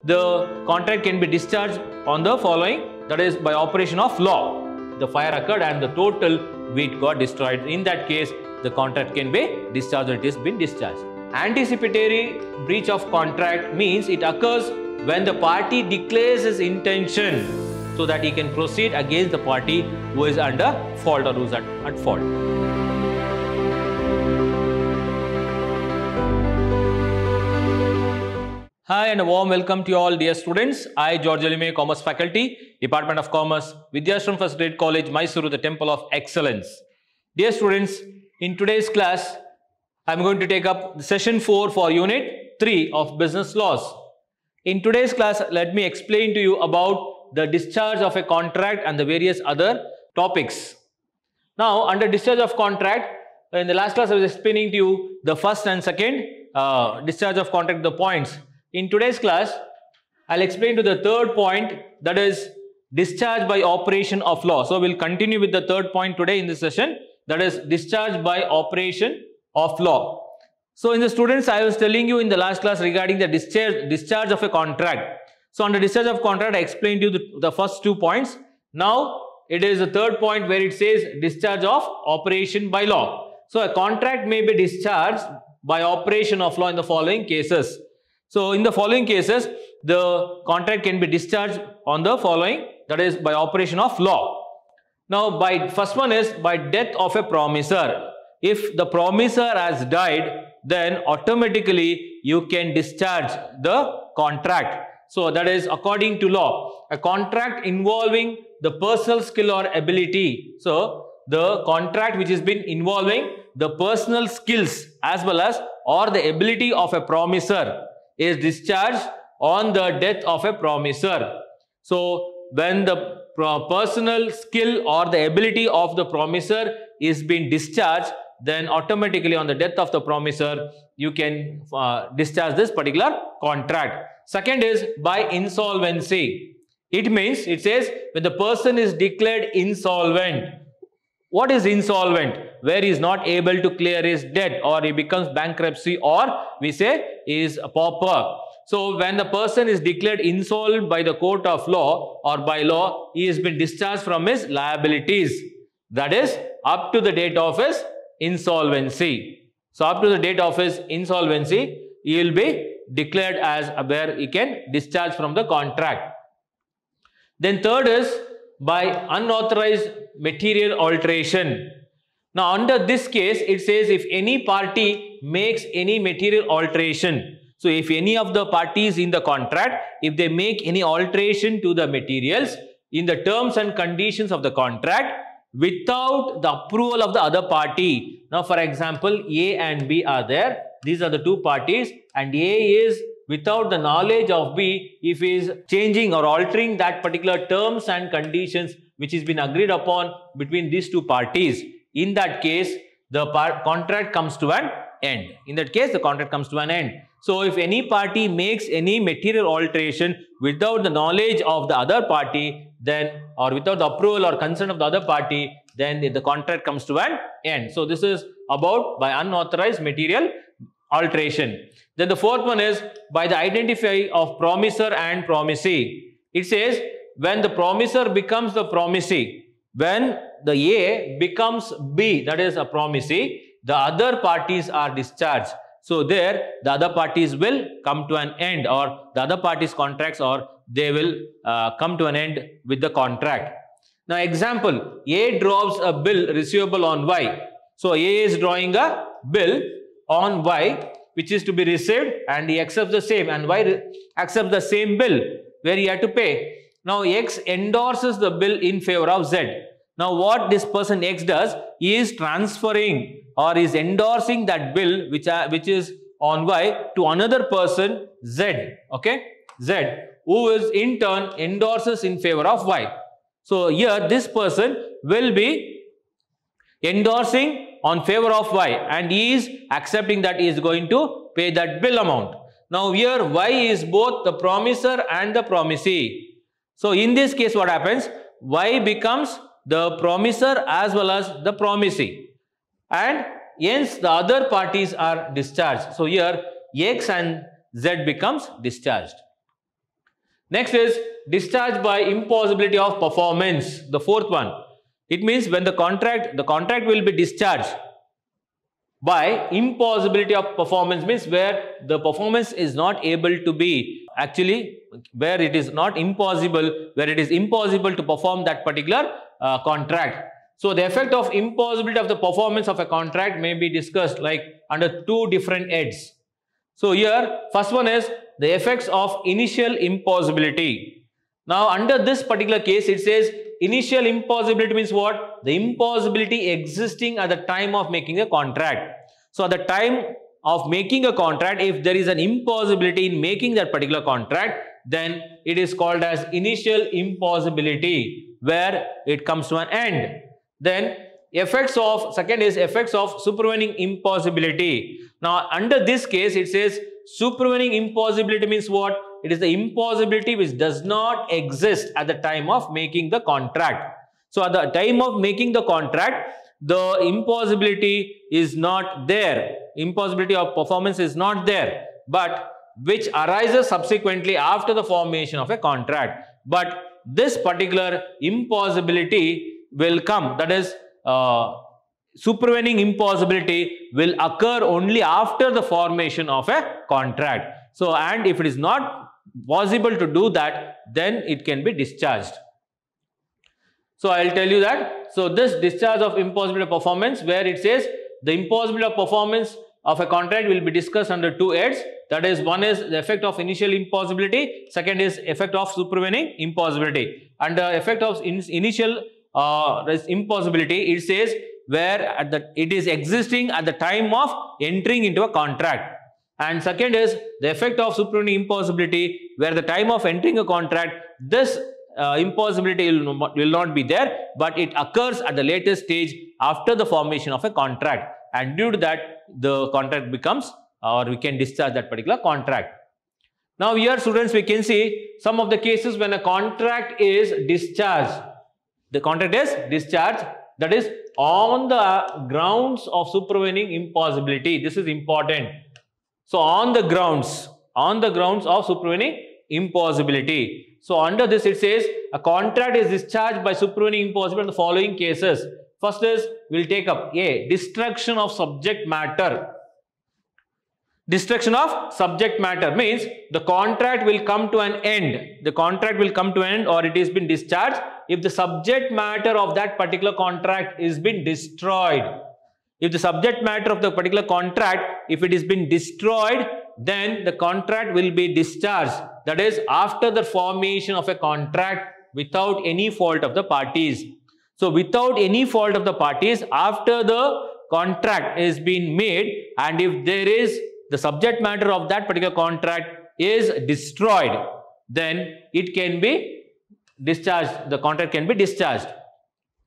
the contract can be discharged on the following, that is by operation of law. The fire occurred and the total wheat got destroyed. In that case, the contract can be discharged or it has been discharged. Anticipatory breach of contract means it occurs when the party declares his intention so that he can proceed against the party who is under fault or who is at fault. Hi and a warm welcome to you all dear students. I, George Elime, Commerce Faculty, Department of Commerce, Vidhyaashram First Grade College, MYSURU, the Temple of Excellence. Dear students, in today's class, I am going to take up session 4 for Unit 3 of Business Laws. In today's class, let me explain to you about the discharge of a contract and the various other topics. Now, under discharge of contract, in the last class I was explaining to you the first and second discharge of contract, the points. In today's class, I'll explain to the third point, that is discharge by operation of law. So, we'll continue with the third point today in this session, that is discharge by operation of law. So, in the students, I was telling you in the last class regarding the discharge of a contract. So, under discharge of contract, I explained to you the first 2 points. Now, it is the third point where it says discharge of operation by law. So, a contract may be discharged by operation of law in the following cases. So, in the following cases, the contract can be discharged on the following, that is by operation of law. Now, first one is by death of a promisor. If the promisor has died, then automatically you can discharge the contract. So, that is according to law. A contract involving the personal skill or ability. So, the contract which has been involving the personal skills as well as or the ability of a promisor is discharged on the death of a promisor. So, when the personal skill or the ability of the promisor is being discharged, then automatically on the death of the promisor, you can discharge this particular contract. Second is by insolvency. It means, it says when the person is declared insolvent. What is insolvent? Where he is not able to clear his debt or he becomes bankruptcy or we say is a pauper. So, when the person is declared insolvent by the court of law or by law, he has been discharged from his liabilities. That is up to the date of his insolvency. So, up to the date of his insolvency, he will be declared as where he can discharge from the contract. Then third is by unauthorized material alteration. Now, under this case, it says if any party makes any material alteration. So, if any of the parties in the contract, if they make any alteration to the materials in the terms and conditions of the contract without the approval of the other party. Now, for example, A and B are there. These are the two parties and A is without the knowledge of B, if he is changing or altering that particular terms and conditions which has been agreed upon between these two parties. In that case, the contract comes to an end. In that case, the contract comes to an end. So, if any party makes any material alteration without the knowledge of the other party, then or without the approval or consent of the other party, then the contract comes to an end. So, this is about by unauthorized material alteration. Then the fourth one is by the identify of promisor and promisee. It says when the promisor becomes the promisee, when the A becomes B, that is a promisee, the other parties are discharged. So, there the other parties will come to an end or the other parties' contracts or they will come to an end with the contract. Now, example, A draws a bill receivable on Y. So, A is drawing a bill on Y which is to be received and he accepts the same and Y accepts the same bill where he had to pay. Now, X endorses the bill in favor of Z. Now, what this person X does, he is transferring or is endorsing that bill which is on Y to another person Z, okay, Z, who is in turn endorses in favor of Y. So, here this person will be endorsing on favor of Y and he is accepting that he is going to pay that bill amount. Now, here Y is both the promisor and the promisee. So, in this case what happens? Y becomes the promisor as well as the promisee and hence the other parties are discharged. So, here X and Z becomes discharged. Next is discharge by impossibility of performance, the fourth one. It means when the contract will be discharged by impossibility of performance, means where the performance is not able to be, actually where it is not impossible, where it is impossible to perform that particular contract. So the effect of impossibility of the performance of a contract may be discussed like under two different heads. So here first one is the effects of initial impossibility. Now under this particular case it says initial impossibility means what? The impossibility existing at the time of making a contract. So at the time of making a contract, if there is an impossibility in making that particular contract, then it is called as initial impossibility, where it comes to an end. Then second is effects of supervening impossibility. Now under this case it says supervening impossibility means what? It is the impossibility which does not exist at the time of making the contract. So at the time of making the contract, the impossibility is not there. Impossibility of performance is not there, but which arises subsequently after the formation of a contract. But this particular impossibility will come, that is supervening impossibility will occur only after the formation of a contract. So, and if it is not possible to do that, then it can be discharged. So I will tell you that. So this discharge of impossibility of performance, where it says the impossibility of performance of a contract will be discussed under two heads. That is, one is the effect of initial impossibility, second is effect of supervening impossibility. Under effect of initial impossibility, it says where it is existing at the time of entering into a contract. And second is the effect of supervening impossibility, where the time of entering a contract, this impossibility will not be there, but it occurs at the latest stage after the formation of a contract, and due to that the contract becomes, or we can discharge that particular contract. Now here students, we can see some of the cases when a contract is discharged. The contract is discharged, that is on the grounds of supervening impossibility. This is important. So on the grounds of supervening impossibility. So under this it says a contract is discharged by supervening impossibility in the following cases. First is, we will take up A, destruction of subject matter. Destruction of subject matter means the contract will come to an end. The contract will come to an end, or it has been discharged if the subject matter of that particular contract is been destroyed. If the subject matter of the particular contract, if it is been destroyed, then the contract will be discharged. That is, after the formation of a contract without any fault of the parties. So without any fault of the parties, after the contract is being made, and if there is the subject matter of that particular contract is destroyed, then it can be discharged. The contract can be discharged.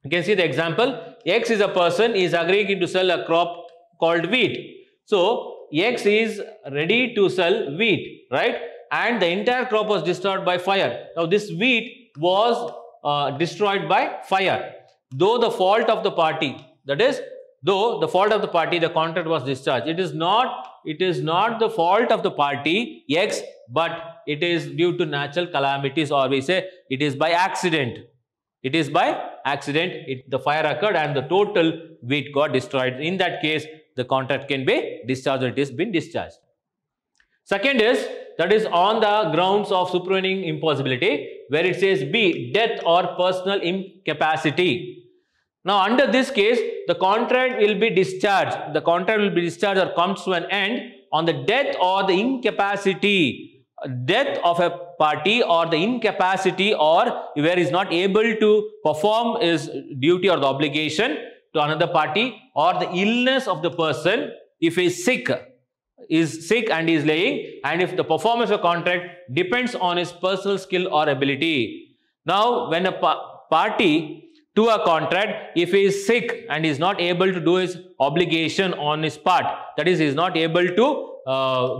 You can see the example. X is a person, is agreeing to sell a crop called wheat. So X is ready to sell wheat, right? And the entire crop was destroyed by fire. Now this wheat was destroyed by fire. Though the fault of the party, that is, though the fault of the party, the contract was discharged. It is not the fault of the party X, but it is due to natural calamities, or we say it is by accident. It is by accident. The fire occurred and the total wheat got destroyed. In that case, the contract can be discharged, or it has been discharged. Second is, that is on the grounds of supervening impossibility, where it says B, death or personal incapacity. Now under this case, the contract will be discharged. The contract will be discharged or comes to an end on the death or the incapacity. Death of a party, or the incapacity, or where he is not able to perform his duty or the obligation to another party, or the illness of the person, if he is sick and is laying, and if the performance of contract depends on his personal skill or ability. Now when a party to a contract, if he is sick and is not able to do his obligation on his part, that is, he is not able to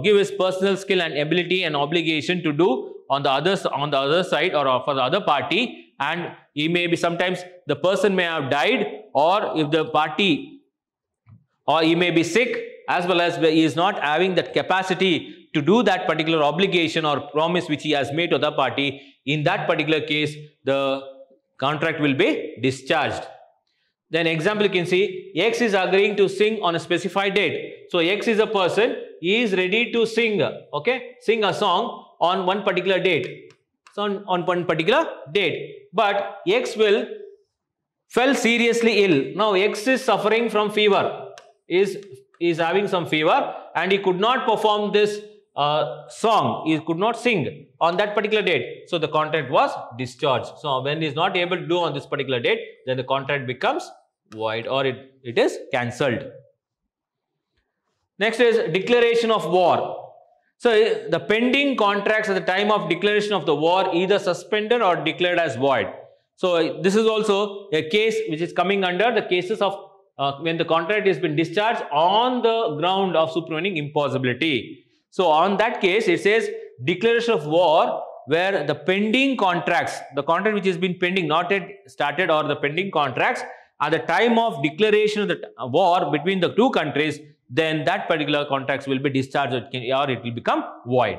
give his personal skill and ability and obligation to do on the other side, or for the other party, and he may be, sometimes the person may have died, or if the party, or he may be sick, as well as he is not having that capacity to do that particular obligation or promise which he has made to the party, in that particular case, the contract will be discharged. Then example you can see, X is agreeing to sing on a specified date. So X is a person, he is ready to sing, okay, sing a song on one particular date. So on one particular date. But X fell seriously ill. Now X is suffering from fever, is having some fever, and he could not perform this song, he could not sing on that particular date. So the contract was discharged. So when he is not able to do on this particular date, then the contract becomes void, or it is cancelled. Next is declaration of war. So the pending contracts at the time of declaration of the war either suspended or declared as void. So this is also a case which is coming under the cases of when the contract has been discharged on the ground of supervening impossibility. So on that case, it says declaration of war where the pending contracts, the contract which has been pending, not yet started, or the pending contracts at the time of declaration of the war between the two countries, then that particular contracts will be discharged, or it will become void.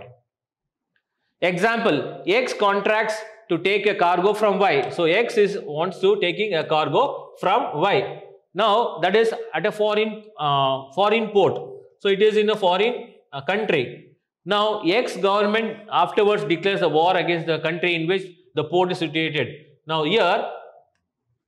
Example, X contracts to take a cargo from Y. So X wants to taking a cargo from Y. Now that is at a foreign port. So it is in a foreign country. Now X government afterwards declares a war against the country in which the port is situated. Now here,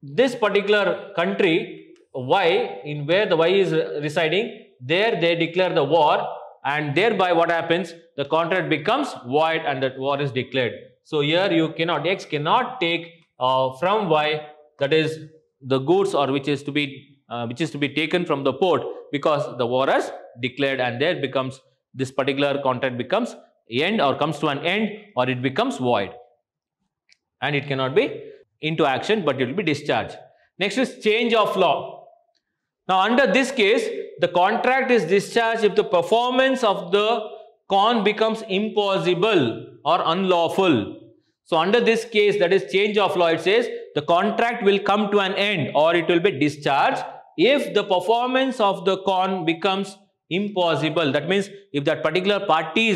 this particular country Y, in where the Y is residing, there they declare the war, and thereby what happens, the contract becomes void and that war is declared. So here you cannot, X cannot take from Y, that is the goods, or which is to be taken from the port, because the war is declared, and there becomes, this particular contract becomes end, or comes to an end, or it becomes void, and it cannot be into action, but it will be discharged. Next is change of law. Now under this case, the contract is discharged if the performance of the con becomes impossible or unlawful. So under this case, that is change of law, it says the contract will come to an end, or it will be discharged if the performance of the con becomes impossible. That means if that particular party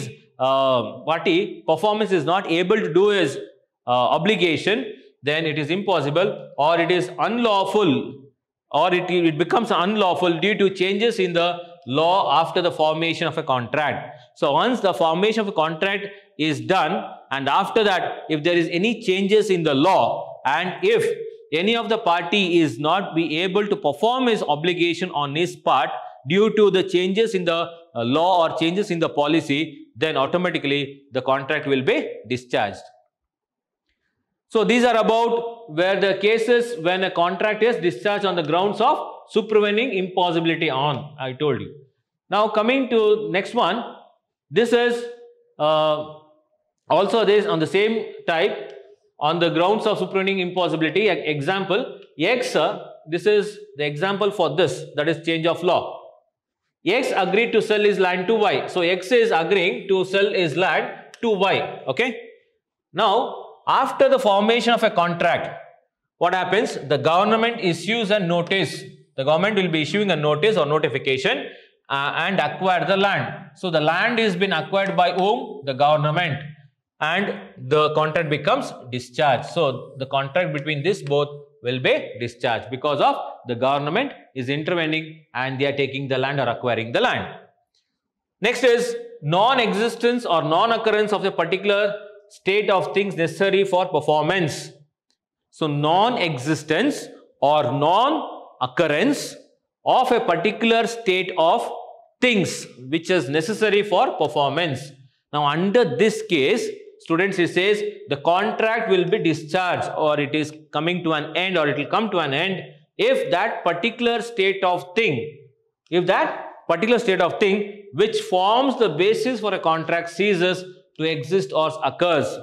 performance is not able to do his obligation, then it is impossible, or it is unlawful, or it becomes unlawful due to changes in the law after the formation of a contract. So once the formation of a contract is done, and after that, if there is any changes in the law, and if any of the party is not be able to perform his obligation on his part due to the changes in the law or changes in the policy, then automatically the contract will be discharged. So these are about where the cases when a contract is discharged on the grounds of supervening impossibility on, I told you. Now coming to next one, this is also this on the same type, on the grounds of supervening impossibility. Example, X, this is the example for this, that is change of law. X agreed to sell his land to Y. So X is agreeing to sell his land to Y. Okay. Now, after the formation of a contract, what happens? The government issues a notice. The government will be issuing a notice or notification and acquire the land. So the land is been acquired by whom? The government, and the contract becomes discharged. So the contract between this both will be discharged because of the government is intervening and they are taking the land or acquiring the land. Next is non-existence or non-occurrence of a particular state of things necessary for performance. So non-existence or non-occurrence of a particular state of things which is necessary for performance. Now under this case, students, it says the contract will be discharged, or it is coming to an end, or it will come to an end if that particular state of thing, which forms the basis for a contract ceases to exist or occurs.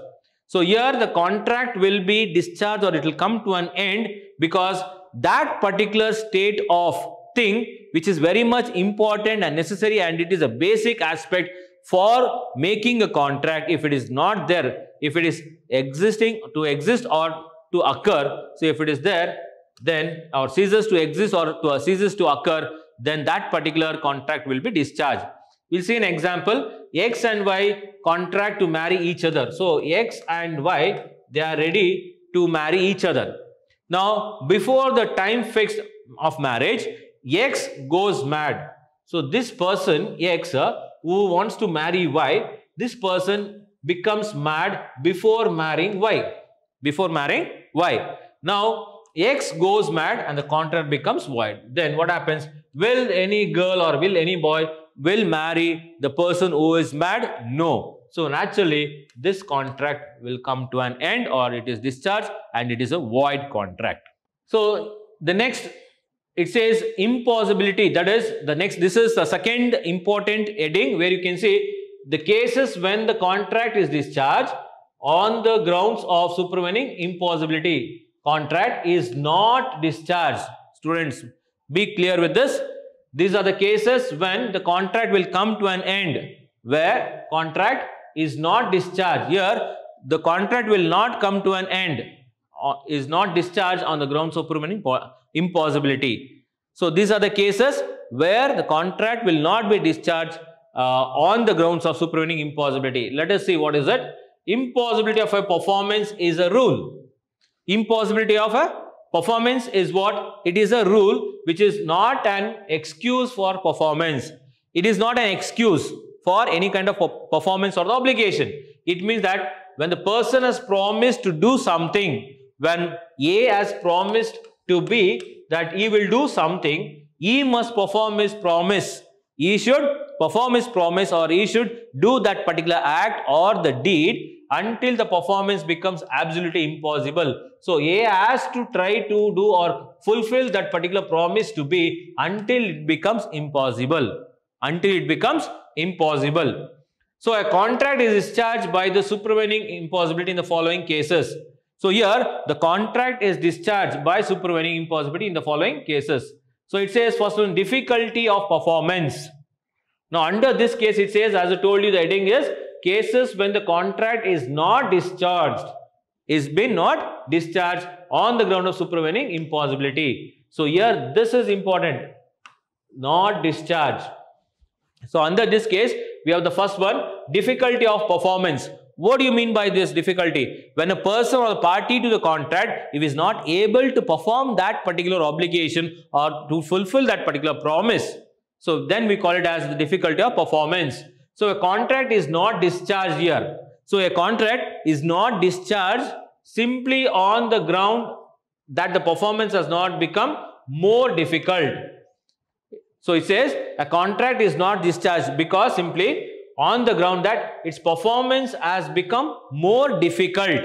So here the contract will be discharged, or it will come to an end because that particular state of thing which is very much important and necessary, and it is a basic aspect for making a contract. If it is not there, if it is existing to exist or to occur, so if it is there, then or ceases to exist or ceases to occur, then that particular contract will be discharged. We'll see an example. X and Y contract to marry each other. So X and Y, they are ready to marry each other. Now, before the time fixed of marriage, X goes mad. So this person, X, who wants to marry Y, this person becomes mad before marrying Y. Before marrying Y. Now, X goes mad and the contract becomes void. Then what happens? Will any girl or will any boy will marry the person who is mad? No. So naturally, this contract will come to an end, or it is discharged, and it is a void contract. So the next, it says impossibility. That is the next. This is the second important heading where you can see the cases when the contract is discharged on the grounds of supervening impossibility. Contract is not discharged. Students, be clear with this. These are the cases when the contract will come to an end, where contract is not discharged. Here, the contract will not come to an end, is not discharged on the grounds of supervening impossibility. So these are the cases where the contract will not be discharged on the grounds of supervening impossibility. Let us see what is it. Impossibility of a performance is a rule. Impossibility of a performance is what? It is a rule which is not an excuse for performance. It is not an excuse for any kind of performance or the obligation. It means that when the person has promised to do something, when A has promised to B that he will do something, he must perform his promise. He should perform his promise, or he should do that particular act or the deed until the performance becomes absolutely impossible. So A has to try to do or fulfill that particular promise to B until it becomes impossible. Until it becomes impossible. So a contract is discharged by the supervening impossibility in the following cases. So here the contract is discharged by supervening impossibility in the following cases. So it says first one, difficulty of performance. Now under this case it says, as I told you, the heading is cases when the contract is not discharged, is been not discharged on the ground of supervening impossibility. So here this is important, not discharged. So under this case we have the first one, difficulty of performance. What do you mean by this difficulty? When a person or a party to the contract, if is not able to perform that particular obligation or to fulfill that particular promise, so then we call it as the difficulty of performance. So a contract is not discharged here. So a contract is not discharged simply on the ground that the performance has not become more difficult. So it says a contract is not discharged because simply on the ground that its performance has become more difficult.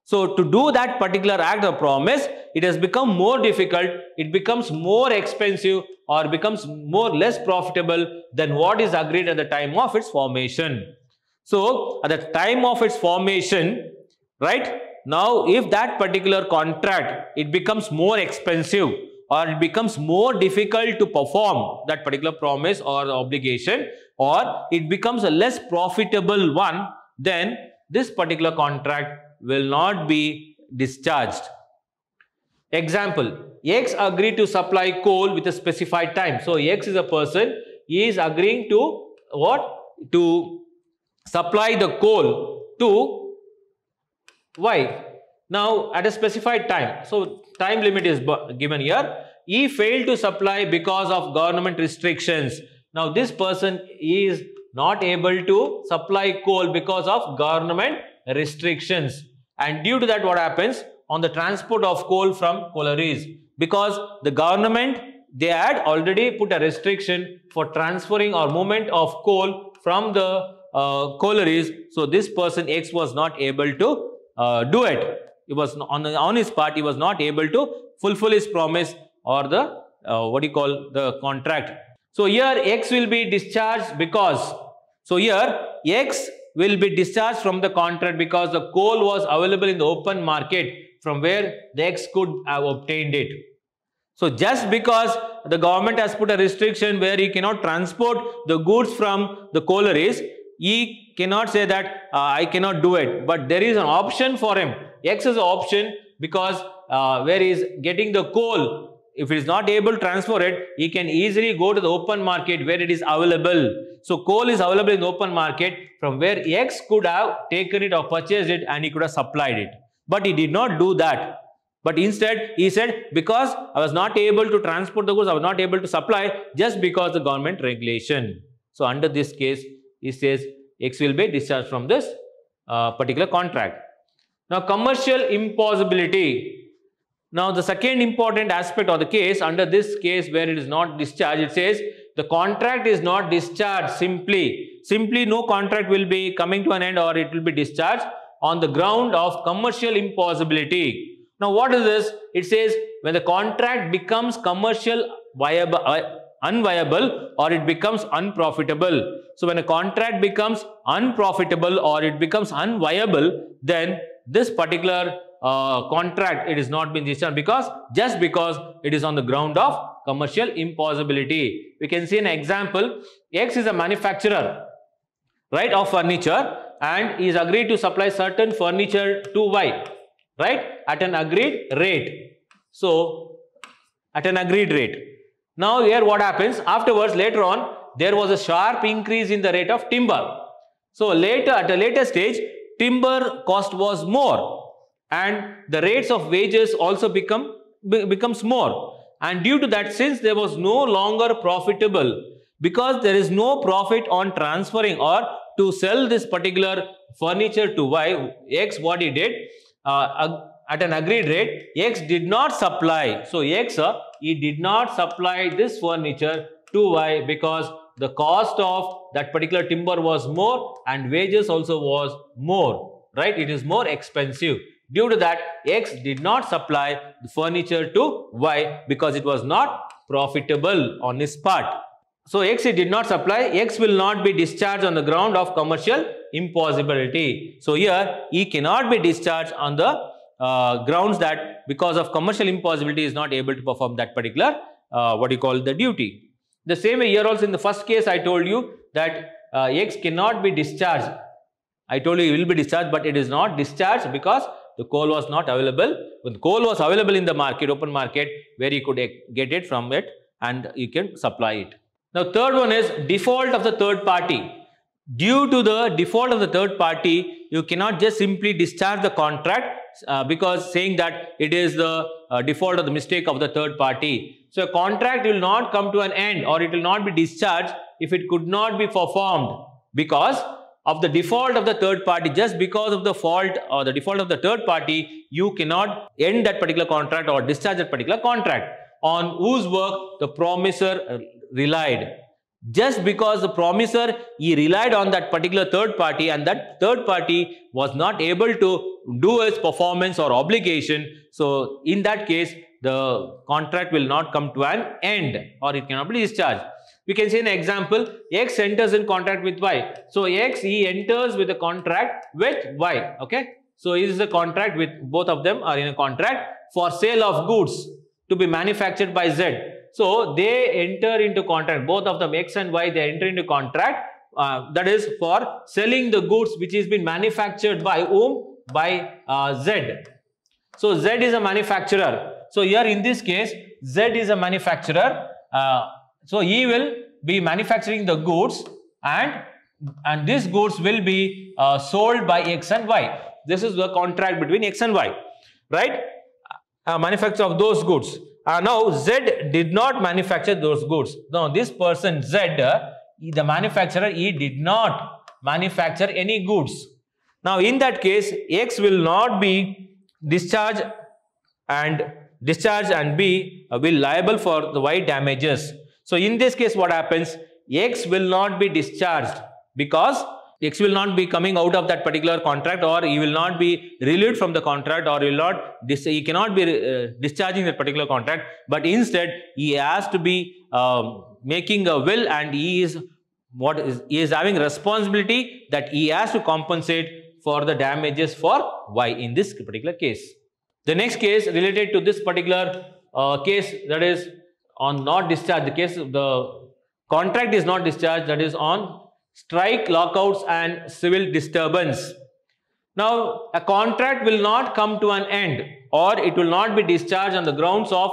So to do that particular act or promise, it has become more difficult, it becomes more expensive or becomes less profitable than what is agreed at the time of its formation. So at the time of its formation, right, now if that particular contract, it becomes more expensive or it becomes more difficult to perform that particular promise or obligation, or it becomes a less profitable one, then this particular contract will not be discharged. Example, X agreed to supply coal with a specified time. So X is a person, he is agreeing to what? To supply the coal to Y. Now at a specified time. So time limit is given here. He failed to supply because of government restrictions. Now this person is not able to supply coal because of government restrictions. And due to that, what happens on the transport of coal from collieries? Because the government, they had already put a restriction for transferring or movement of coal from the collieries. So this person X was not able to do it. It was on his part, he was not able to fulfill his promise or the the contract. So here X will be discharged because, so here X will be discharged from the contract because the coal was available in the open market from where the X could have obtained it. So just because the government has put a restriction where he cannot transport the goods from the collieries, he cannot say that I cannot do it. But there is an option for him. X is an option because where he is getting the coal if it is not able to transfer it, he can easily go to the open market where it is available. So coal is available in the open market from where X could have taken it or purchased it and he could have supplied it. But he did not do that. But instead, he said, because I was not able to transport the goods, I was not able to supply just because the government regulation. So under this case, he says X will be discharged from this particular contract. Now, commercial impossibility. Now, the second important aspect of the case, under this case where it is not discharged, it says the contract is not discharged simply. Simply no contract will be coming to an end or it will be discharged on the ground of commercial impossibility. Now, what is this? It says when the contract becomes commercial unviable or it becomes unprofitable. So, when a contract becomes unprofitable or it becomes unviable, then this particular contract, it is not been discharged just because it is on the ground of commercial impossibility. We can see an example. X is a manufacturer, right, of furniture, and he is agreed to supply certain furniture to Y, right, at an agreed rate. So, at an agreed rate. Now, here what happens? Afterwards, later on, there was a sharp increase in the rate of timber. So, later, at a later stage, timber cost was more and the rates of wages also becomes more. And due to that, since there was no longer profitable, because there is no profit on transferring or to sell this particular furniture to Y, X what he did, at an agreed rate, X did not supply. So, X, he did not supply this furniture to Y because the cost of that particular timber was more and wages also was more, right? It is more expensive. Due to that, X did not supply the furniture to Y because it was not profitable on his part. So, X he did not supply, X will not be discharged on the ground of commercial impossibility. So, here he cannot be discharged on the grounds that because of commercial impossibility is not able to perform that particular what you call the duty. The same way here also in the first case I told you that X cannot be discharged. I told you he will be discharged, but it is not discharged because the coal was not available. When the coal was available in the market, open market, where he could get it from it and you can supply it. Now, third one is default of the third party. Due to the default of the third party, you cannot just simply discharge the contract because saying that it is the default or the mistake of the third party. So, a contract will not come to an end or it will not be discharged if it could not be performed because of the default of the third party. Just because of the fault or the default of the third party, you cannot end that particular contract or discharge that particular contract on whose work the promisor relied. Just because the promisor, he relied on that particular third party and that third party was not able to do its performance or obligation. So, in that case, the contract will not come to an end or it cannot be discharged. We can see an example, X enters in contract with Y. So, X, he enters with a contract with Y, okay. So, this is a contract with both of them are in a contract for sale of goods to be manufactured by Z. So, they enter into contract, both of them X and Y, they enter into contract that is for selling the goods which is been manufactured by whom? By Z. So, Z is a manufacturer. So, here in this case, Z is a manufacturer. So, he will be manufacturing the goods and these goods will be sold by X and Y. This is the contract between X and Y, right? Manufacture of those goods. Now, Z did not manufacture those goods. Now, this person Z, the manufacturer, he did not manufacture any goods. Now, in that case, X will not be discharged and B will liable for the Y damages. So, in this case, what happens? X will not be discharged because X will not be coming out of that particular contract or he will not be relieved from the contract or he cannot be discharging that particular contract, but instead he has to be making a will and he is having responsibility that he has to compensate for the damages for Y in this particular case. The next case related to this particular case, that is on not discharge, the case of the contract is not discharged, that is on strike, lockouts and civil disturbance. Now, a contract will not come to an end or it will not be discharged on the grounds of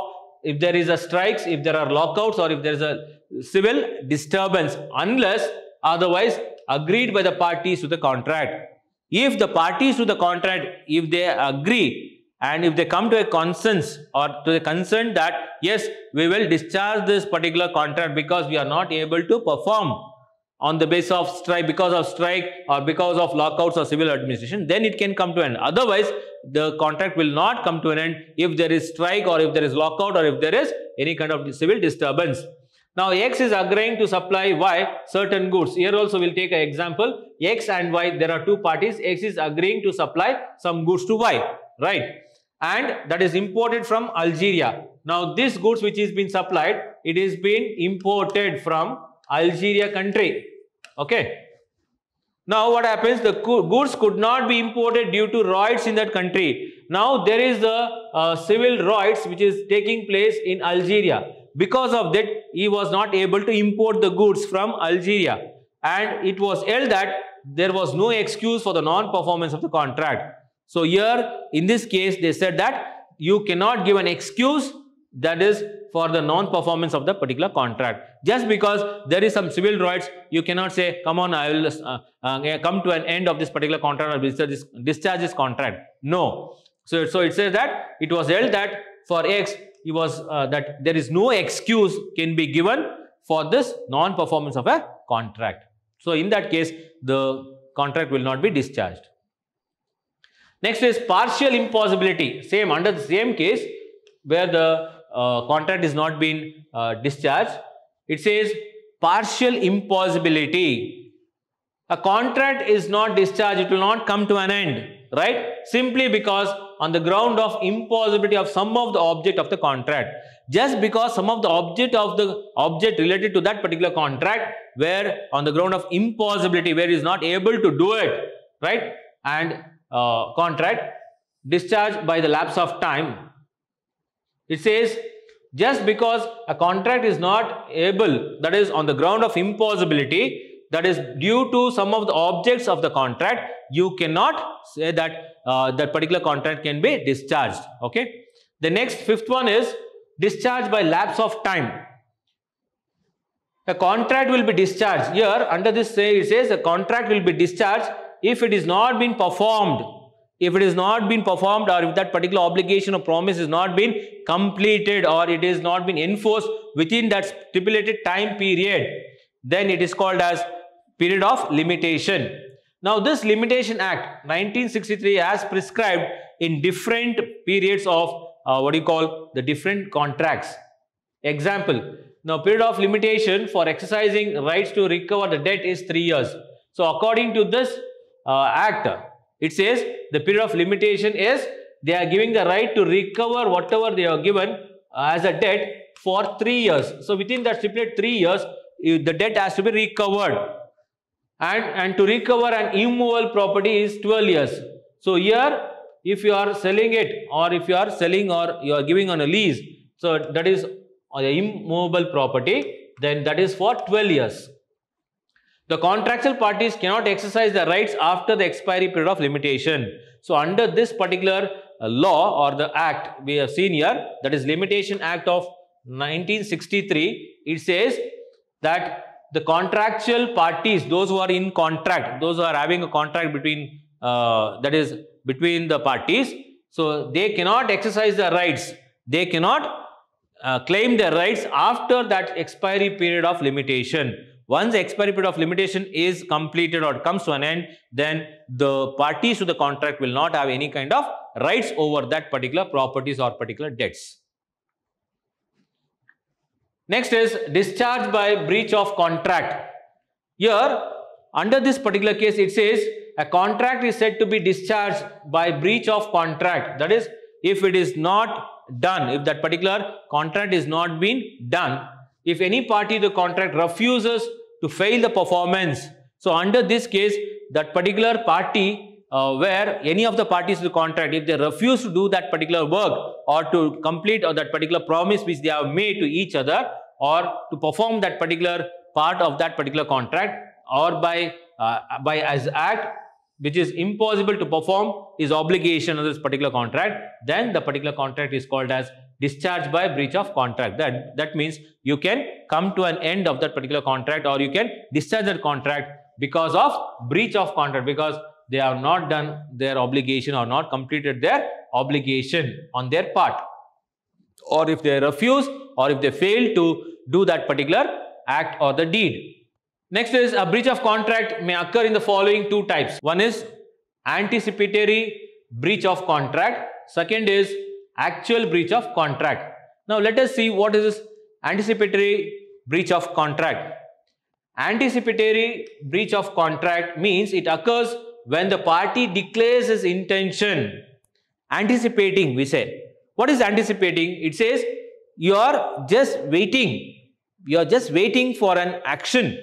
if there is a strikes, if there are lockouts, or if there is a civil disturbance, unless otherwise agreed by the parties to the contract. If the parties to the contract, if they agree and if they come to a consensus or to the consent that yes, we will discharge this particular contract because we are not able to perform on the basis of strike, because of strike or because of lockouts or civil administration, then it can come to an end. Otherwise, the contract will not come to an end if there is strike or if there is lockout or if there is any kind of civil disturbance. Now, X is agreeing to supply Y certain goods. Here also we will take an example. X and Y, there are two parties. X is agreeing to supply some goods to Y, right? And that is imported from Algeria. Now, this goods which is being supplied, it is being imported from Algeria country. Okay. Now, what happens? The goods could not be imported due to riots in that country. Now, there is the civil riots which is taking place in Algeria. Because of that, he was not able to import the goods from Algeria. And it was held that there was no excuse for the non-performance of the contract. So, here, in this case, they said that you cannot give an excuse, that is for the non-performance of the particular contract. Just because there is some civil rights, you cannot say, come on, I will come to an end of this particular contract or discharge this contract. No. So it says that it was held that for X, it was that there is no excuse can be given for this non-performance of a contract. So in that case, the contract will not be discharged. Next is partial impossibility. Same, under the same case where the contract is not being discharged, it says partial impossibility. A contract is not discharged, it will not come to an end, right? Simply because on the ground of impossibility of some of the object of the contract. Just because some of the object related to that particular contract, where on the ground of impossibility, where he is not able to do it, right? And contract discharged by the lapse of time. It says just because a contract is not able, that is on the ground of impossibility, that is due to some of the objects of the contract, you cannot say that that particular contract can be discharged. Okay. The next fifth one is discharged by lapse of time. A contract will be discharged. Here under this it says a contract will be discharged if it is not been performed. If it is not been performed, or if that particular obligation or promise is not been completed, or it is not been enforced within that stipulated time period, then it is called as period of limitation. Now this Limitation Act 1963 has prescribed in different periods of the different contracts. Example, now period of limitation for exercising rights to recover the debt is 3 years. So according to this act, it says the period of limitation is they are giving the right to recover whatever they are given as a debt for 3 years. So within that stipulated 3 years, the debt has to be recovered. And to recover an immovable property is 12 years. So here, if you are selling it, or if you are selling or you are giving on a lease, so that is the immovable property, then that is for 12 years. The contractual parties cannot exercise the rights after the expiry period of limitation. So under this particular law or the act we have seen here, that is Limitation Act of 1963, it says that the contractual parties, those who are in contract, those who are having a contract between that is between the parties, so they cannot exercise their rights. They cannot claim their rights after that expiry period of limitation. Once the expiry period of limitation is completed or comes to an end, then the parties to the contract will not have any kind of rights over that particular properties or particular debts. Next is discharge by breach of contract. Here, under this particular case, it says a contract is said to be discharged by breach of contract. That is, if it is not done, if that particular contract is not being done, if any party to the contract refuses to fail the performance, so under this case, that particular party where any of the parties to the contract, if they refuse to do that particular work or to complete or that particular promise which they have made to each other, or to perform that particular part of that particular contract, or by as act which is impossible to perform his obligation of this particular contract, then the particular contract is called as discharged by breach of contract. That means you can come to an end of that particular contract, or you can discharge that contract because of breach of contract, because they have not done their obligation or not completed their obligation on their part, or if they refuse or if they fail to do that particular act or the deed. Next is a breach of contract may occur in the following two types. One is anticipatory breach of contract. Second is actual breach of contract. Now let us see what is this anticipatory breach of contract. Anticipatory breach of contract means it occurs when the party declares his intention. Anticipating, we say. What is anticipating? It says you are just waiting. You are just waiting for an action,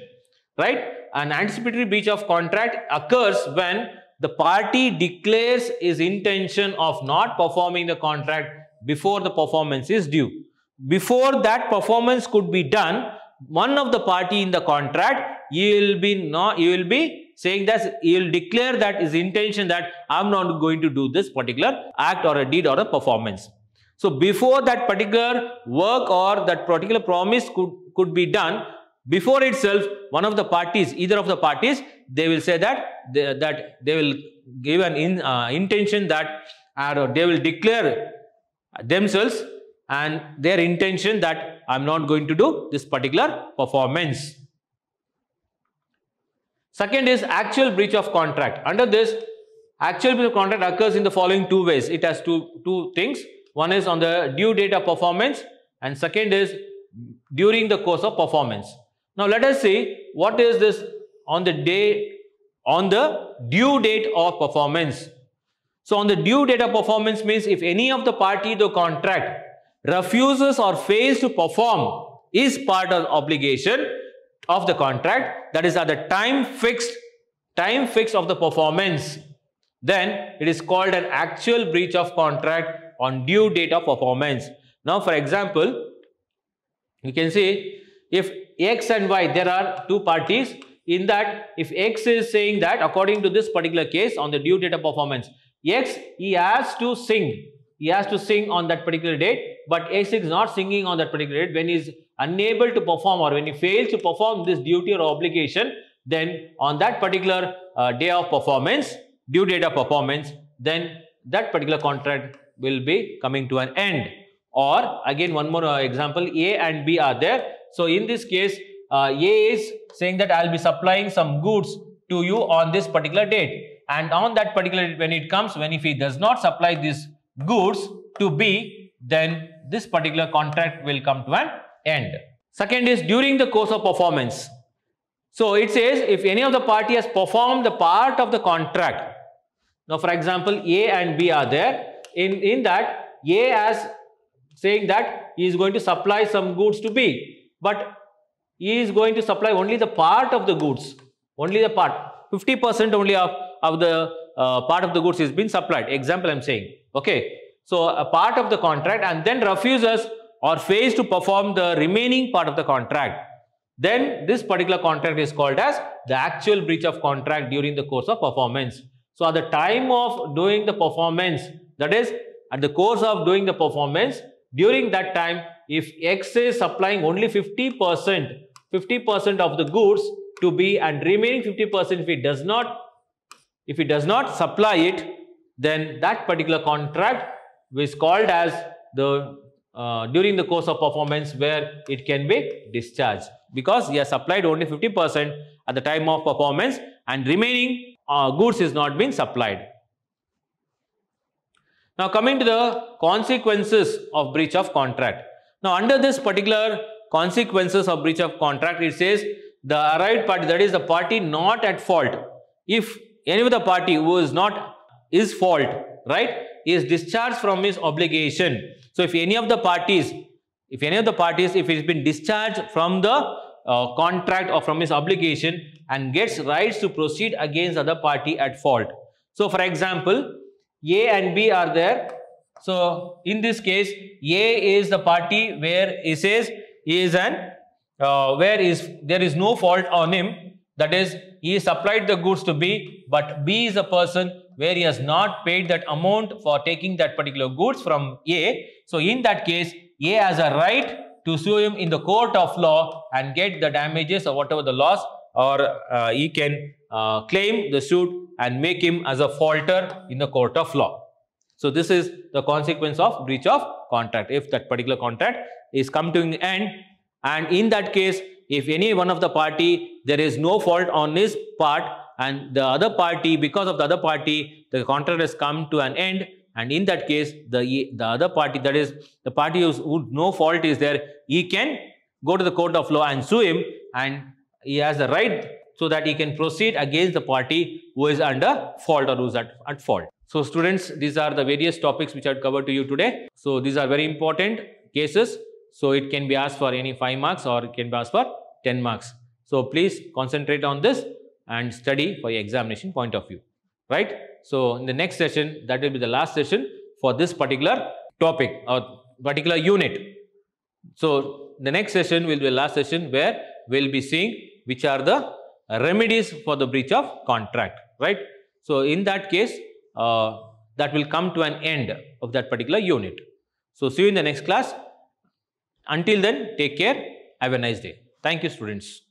right? An anticipatory breach of contract occurs when the party declares his intention of not performing the contract before the performance is due. Before that performance could be done, one of the party in the contract, he will be saying that he will declare that his intention that I am not going to do this particular act or a deed or a performance. So before that particular work or that particular promise could be done, before itself, one of the parties, either of the parties, they will say that they will give an intention that, or they will declare themselves and their intention that I am not going to do this particular performance. Second is actual breach of contract. Under this, actual breach of contract occurs in the following two ways. It has two things. One is on the due date of performance, and second is during the course of performance. Now let us see what is this on the due date of performance. So on the due date of performance means if any of the party to the contract refuses or fails to perform is part of obligation of the contract, that is at the time fixed of the performance, then it is called an actual breach of contract on due date of performance. Now for example, you can see if X and Y, there are two parties. In that, if X is saying that according to this particular case on the due date of performance, X, he has to sing on that particular date, but X is not singing on that particular date. When he is unable to perform or when he fails to perform this duty or obligation, then on that particular day of performance, due date of performance, then that particular contract will be coming to an end. Or again, one more example, A and B are there. So in this case, A is saying that I will be supplying some goods to you on this particular date, and on that particular date, when it comes, if he does not supply these goods to B, then this particular contract will come to an end. Second is during the course of performance. So it says if any of the party has performed the part of the contract. Now for example, A and B are there. In that, A has saying that he is going to supply some goods to B, but he is going to supply only the part of the goods, only the part, 50% only of the part of the goods is been supplied. Example I am saying, okay. So a part of the contract, and then refuses or fails to perform the remaining part of the contract, then this particular contract is called as the actual breach of contract during the course of performance. So at the time of doing the performance, that is at the course of doing the performance, during that time, if X is supplying only 50% of the goods to B and remaining 50% if he does not supply it, then that particular contract is called as the during the course of performance, where it can be discharged, because he has supplied only 50% at the time of performance and remaining goods is not being supplied. Now coming to the consequences of breach of contract. Now under this particular consequences of breach of contract, it says the arrived party, that is the party not at fault. If any of the party who is not is fault, right, is discharged from his obligation. So if any of the parties, if it has been discharged from the contract or from his obligation and gets rights to proceed against the other party at fault. So for example, A and B are there. So in this case, A is the party where he says he is there is no fault on him, That is, he supplied the goods to B, but B is a person where he has not paid that amount for taking that particular goods from A. So in that case, A has a right to sue him in the court of law and get the damages or whatever the loss, or he can claim the suit and make him as a faulter in the court of law. So this is the consequence of breach of contract. If that particular contract is come to an end, and in that case, if any one of the party, there is no fault on his part, and the other party, because of the other party, the contract has come to an end, and in that case, the other party, that is the party who no fault is there, he can go to the court of law and sue him, and he has the right so that he can proceed against the party who is under fault or who is at fault. So students, these are the various topics which I have covered to you today. So these are very important cases. So it can be asked for any 5 marks or it can be asked for 10 marks. So please concentrate on this and study for your examination point of view, right? So in the next session, that will be the last session for this particular topic or particular unit. So the next session will be the last session where we'll be seeing which are the remedies for the breach of contract, right? So in that case, that will come to an end of that particular unit. So see you in the next class. Until then, take care. Have a nice day. Thank you, students.